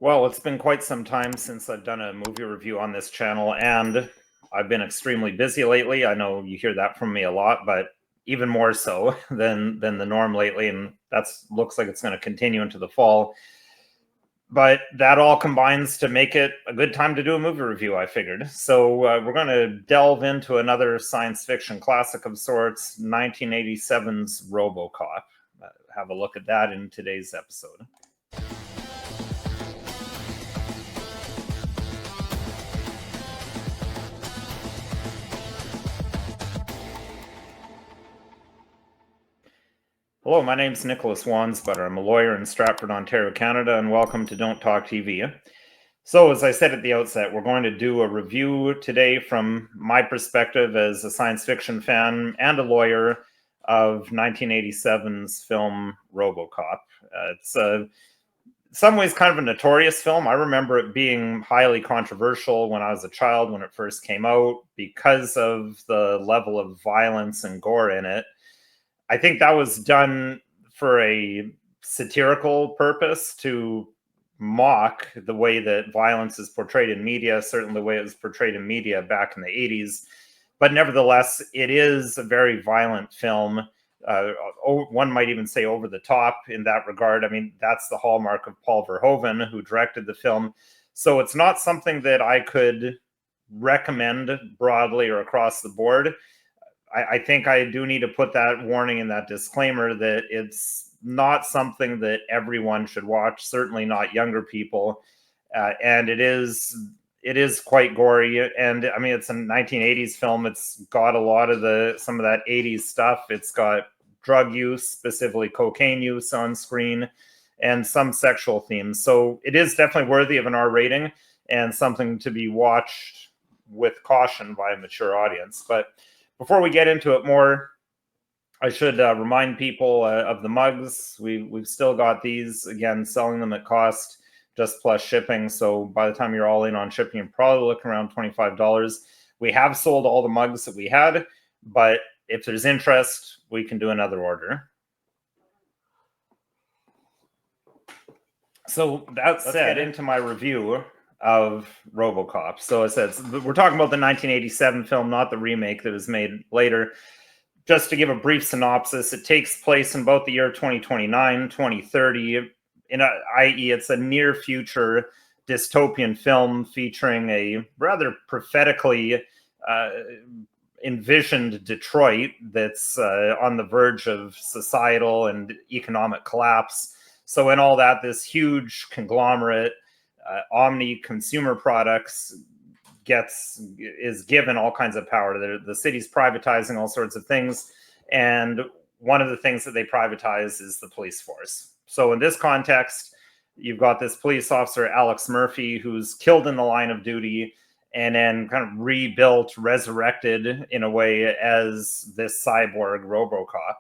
Well, it's been quite some time since I've done a movie review on this channel, and I've been extremely busy lately. I know you hear that from me a lot, but even more so than the norm lately, and that's looks like it's going to continue into the fall. But that all combines to make it a good time to do a movie review, I figured. So we're going to delve into another science fiction classic of sorts, 1987's Robocop. Have a look at that in today's episode. Hello, my name's Nicholas Wansbutter. I'm a lawyer in Stratford, Ontario, Canada, and welcome to Don't Talk TV. So, as I said at the outset, we're going to do a review today from my perspective as a science fiction fan and a lawyer of 1987's film Robocop. It's in some ways kind of a notorious film. I remember it being highly controversial when I was a child when it first came out because of the level of violence and gore in it. I think that was done for a satirical purpose to mock the way that violence is portrayed in media, certainly the way it was portrayed in media back in the 80s. But nevertheless, it is a very violent film. One might even say over the top in that regard. I mean, that's the hallmark of Paul Verhoeven, who directed the film. So it's not something that I could recommend broadly or across the board. I think I do need to put that warning and that disclaimer that it's not something that everyone should watch, certainly not younger people. And it is quite gory. And I mean, it's a 1980s film. It's got a lot of some of that 80s stuff. It's got drug use, specifically cocaine use on screen, and some sexual themes. So it is definitely worthy of an R rating and something to be watched with caution by a mature audience. But before we get into it more, I should remind people of the mugs. We've still got these, again, selling them at cost, just plus shipping. So by the time you're all in on shipping, you're probably looking around $25. We have sold all the mugs that we had, but if there's interest, we can do another order. So let's get into my review of Robocop. So I said, we're talking about the 1987 film, not the remake that was made later. Just to give a brief synopsis, it takes place in about the year 2029, 2030, i.e. it's a near future dystopian film featuring a rather prophetically envisioned Detroit that's on the verge of societal and economic collapse. So in all that, this huge conglomerate, Omni Consumer Products, is given all kinds of power. The city's privatizing all sorts of things, and one of the things that they privatize is the police force. So in this context, you've got this police officer, Alex Murphy, who's killed in the line of duty and then kind of rebuilt, resurrected in a way as this cyborg Robocop.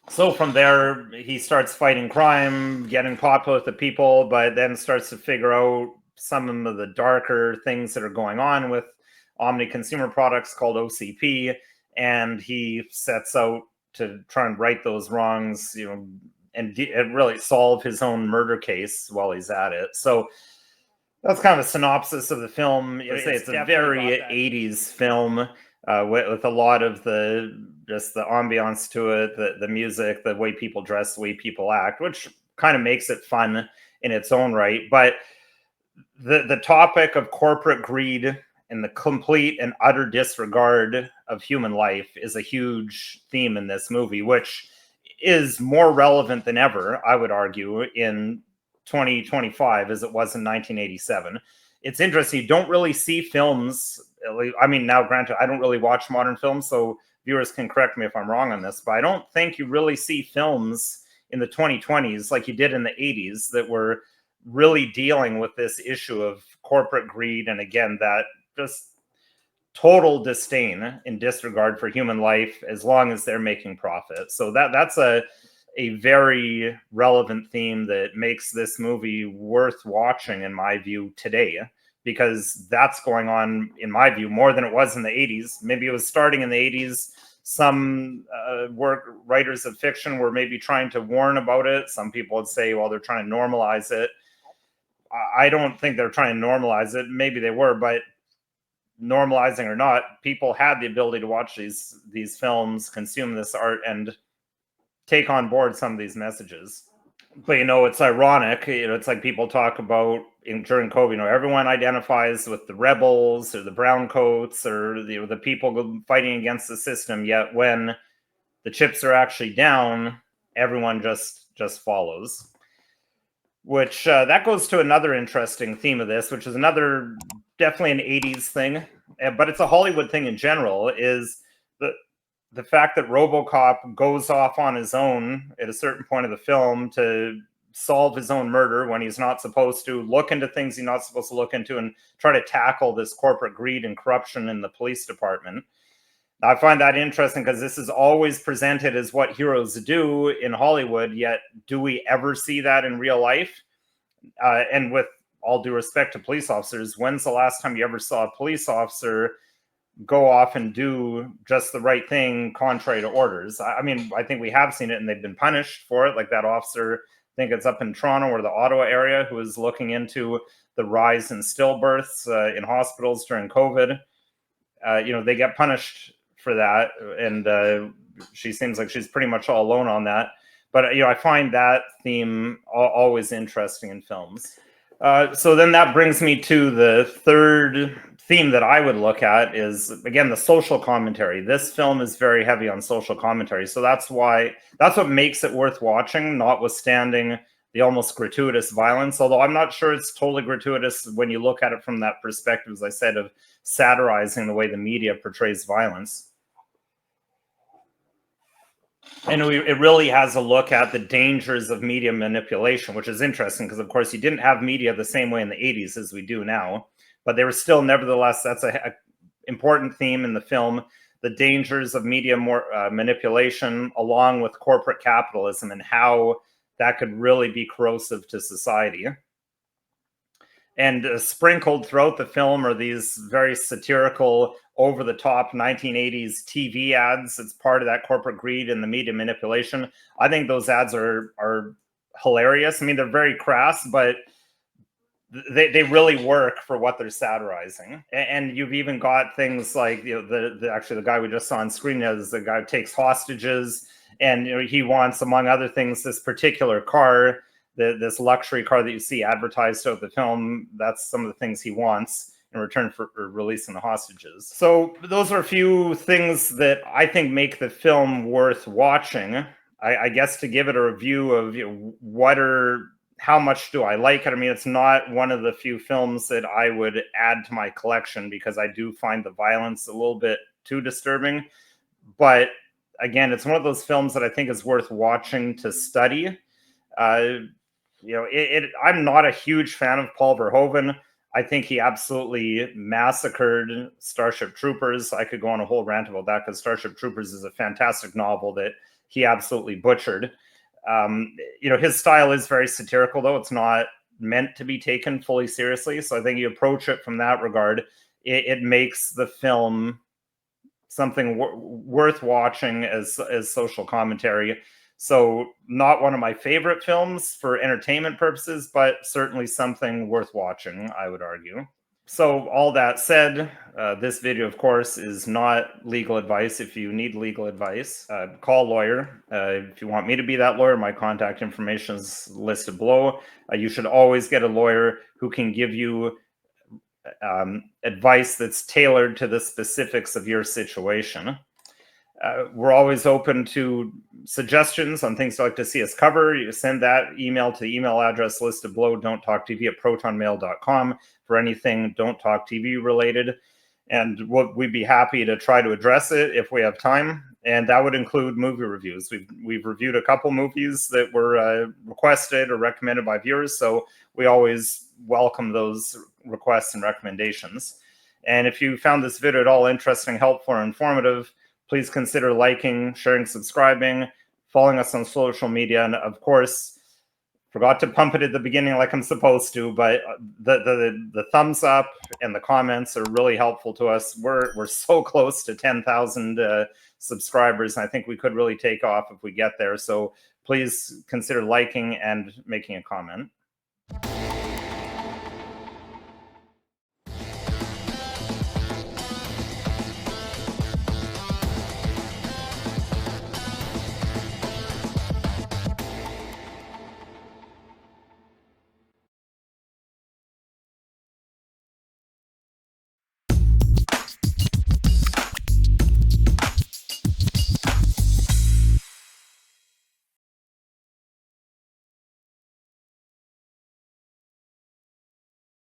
So from there, he starts fighting crime, getting popular with the people, but then starts to figure out some of the darker things that are going on with Omni Consumer Products, called OCP, and he sets out to try and right those wrongs, and really solve his own murder case while he's at it. So that's kind of a synopsis of the film. It's a very 80s film. With a lot of the ambiance to it, the music, the way people dress, the way people act, which kind of makes it fun in its own right. But the topic of corporate greed and the complete and utter disregard of human life is a huge theme in this movie, which is more relevant than ever, I would argue, in 2025 as it was in 1987. It's interesting. You don't really see films. I mean, now granted, I don't really watch modern films, so viewers can correct me if I'm wrong on this, but I don't think you really see films in the 2020s like you did in the 80s that were really dealing with this issue of corporate greed. And again, that just total disdain and disregard for human life as long as they're making profit. So that's a very relevant theme that makes this movie worth watching, in my view, today, because that's going on, in my view, more than it was in the 80s. Maybe it was starting in the 80s, Some writers of fiction were maybe trying to warn about it. Some people would say, well, they're trying to normalize it. I don't think they're trying to normalize it. Maybe they were, but normalizing or not, people had the ability to watch these films, consume this art, and take on board some of these messages. But it's ironic. It's like people talk about during COVID. Everyone identifies with the rebels or the brown coats or the people fighting against the system. Yet when the chips are actually down, everyone just follows. Which that goes to another interesting theme of this, which is another definitely an 80s thing, but it's a Hollywood thing in general, is the fact that Robocop goes off on his own at a certain point of the film to solve his own murder when he's not supposed to, look into things he's not supposed to look into, and try to tackle this corporate greed and corruption in the police department. I find that interesting because this is always presented as what heroes do in Hollywood, yet do we ever see that in real life? And with all due respect to police officers, when's the last time you ever saw a police officer go off and do just the right thing contrary to orders? I mean, I think we have seen it and they've been punished for it. Like that officer, I think it's up in Toronto or the Ottawa area, who was looking into the rise in stillbirths in hospitals during COVID. They get punished for that, and she seems like she's pretty much all alone on that. But I find that theme always interesting in films. So then that brings me to the third theme that I would look at is, again, the social commentary. This film is very heavy on social commentary, so that's what makes it worth watching, notwithstanding the almost gratuitous violence, although I'm not sure it's totally gratuitous when you look at it from that perspective, as I said, of satirizing the way the media portrays violence. And it really has a look at the dangers of media manipulation, which is interesting because, of course, you didn't have media the same way in the 80s as we do now. But they were still, nevertheless, that's a important theme in the film, the dangers of media manipulation along with corporate capitalism and how that could really be corrosive to society. And sprinkled throughout the film are these very satirical, over-the-top 1980s TV ads. It's part of that corporate greed and the media manipulation. I think those ads are hilarious. I mean, they're very crass, but they really work for what they're satirizing. And you've even got things like the guy we just saw on screen is the guy who takes hostages, and he wants, among other things, this particular car. This luxury car that you see advertised throughout the film, that's some of the things he wants in return for releasing the hostages. So those are a few things that I think make the film worth watching. I guess to give it a review of how much do I like it? I mean, it's not one of the few films that I would add to my collection because I do find the violence a little bit too disturbing. But again, it's one of those films that I think is worth watching to study. I'm not a huge fan of Paul Verhoeven. I think he absolutely massacred Starship Troopers. I could go on a whole rant about that because Starship Troopers is a fantastic novel that he absolutely butchered. His style is very satirical, though. It's not meant to be taken fully seriously. So I think you approach it from that regard. It makes the film something worth watching as social commentary. So not one of my favorite films for entertainment purposes, but certainly something worth watching, I would argue. So all that said, this video, of course, is not legal advice. If you need legal advice, call a lawyer. If you want me to be that lawyer, my contact information is listed below. You should always get a lawyer who can give you advice that's tailored to the specifics of your situation. We're always open to suggestions on things you'd like to see us cover. You send that email to the email address listed below, don'ttalktv@protonmail.com, for anything Don't Talk TV related. And we'd be happy to try to address it if we have time. And that would include movie reviews. We've reviewed a couple movies that were requested or recommended by viewers, so we always welcome those requests and recommendations. And if you found this video at all interesting, helpful, or informative, please consider liking, sharing, subscribing, following us on social media, and of course, forgot to pump it at the beginning like I'm supposed to, but the thumbs up and the comments are really helpful to us. We're so close to 10,000 subscribers. I think we could really take off if we get there. So please consider liking and making a comment.